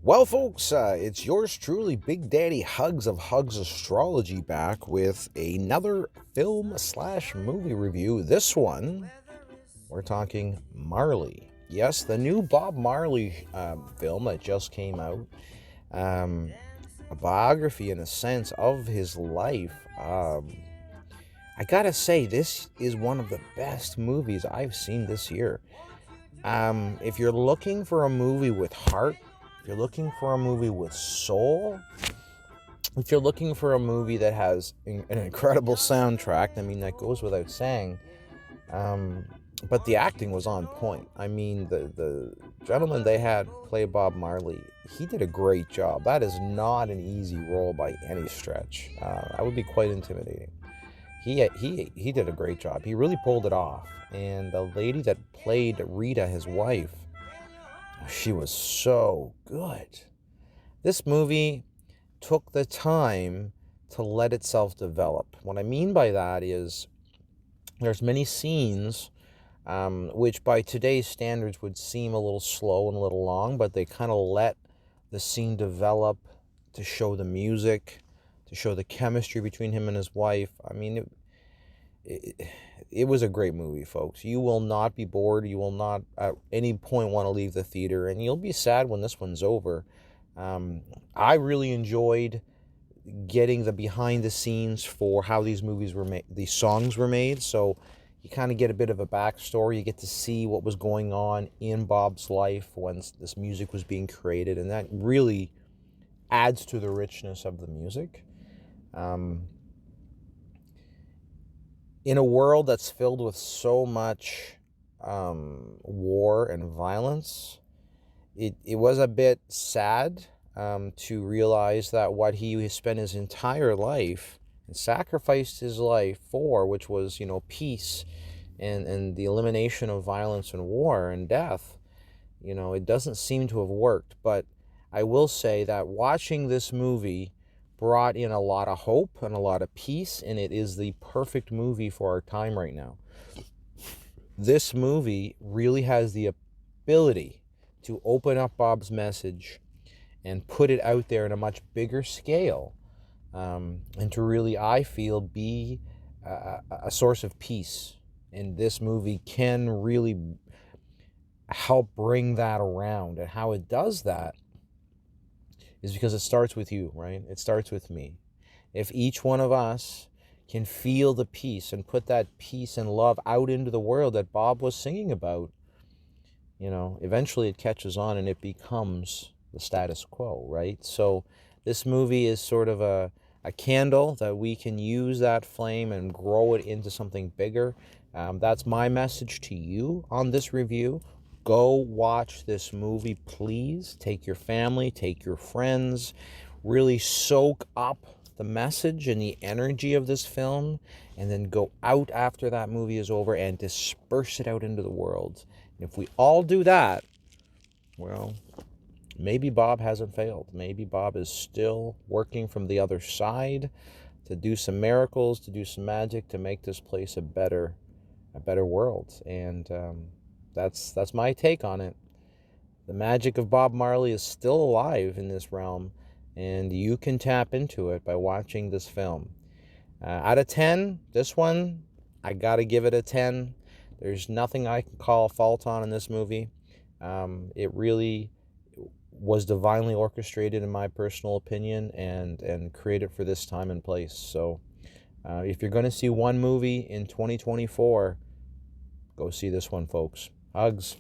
Well, folks, it's yours truly, Big Daddy Hugs of Hugs Astrology, back with another film slash movie review. This one, we're talking Marley. Yes, the new Bob Marley film that just came out. A biography, in a sense, of his life. I gotta say, this is one of the best movies I've seen this year. If you're looking for a movie with heart, if you're looking for a movie with soul, if you're looking for a movie that has an incredible soundtrack, I mean, that goes without saying, but the acting was on point. I mean, the gentleman they had play Bob Marley, he did a great job. That is not an easy role by any stretch. That would be quite intimidating. He did a great job. He really pulled it off. And the lady that played Rita, his wife, she was so good. This movie took the time to let itself develop. What I mean by that is there's many scenes which by today's standards would seem a little slow and a little long, but they kind of let the scene develop to show the music, to show the chemistry between him and his wife. I mean, it was a great movie, folks. You will not be bored. You will not at any point want to leave the theater, and you'll be sad when this one's over. I really enjoyed getting the behind the scenes for how these movies were made, these songs were made. So you kind of get a bit of a backstory. You get to see what was going on in Bob's life when this music was being created, and that really adds to the richness of the music. In a world that's filled with so much war and violence, it was a bit sad to realize that what he spent his entire life and sacrificed his life for, which was, peace and the elimination of violence and war and death, it doesn't seem to have worked. But I will say that watching this movie brought in a lot of hope and a lot of peace, and it is the perfect movie for our time right now. This movie really has the ability to open up Bob's message and put it out there in a much bigger scale, and to really, I feel, be a source of peace. And this movie can really help bring that around. And how it does that is because it starts with you, right? It starts with me. If each one of us can feel the peace and put that peace and love out into the world that Bob was singing about, eventually it catches on and it becomes the status quo, right? So this movie is sort of a candle that we can use that flame and grow it into something bigger. That's my message to you on this review. Go watch this movie, please. Take your family, take your friends, really soak up the message and the energy of this film, and then go out after that movie is over and disperse it out into the world. And if we all do that, well, maybe Bob hasn't failed. Maybe Bob is still working from the other side to do some miracles, to do some magic, to make this place a better world. And that's my take on it. The magic of Bob Marley is still alive in this realm, and you can tap into it by watching this film. Out of 10, this one, I got to give it a 10. There's nothing I can call fault on in this movie. It really was divinely orchestrated, in my personal opinion, and created for this time and place. So if you're going to see one movie in 2024, go see this one, folks. Hugs.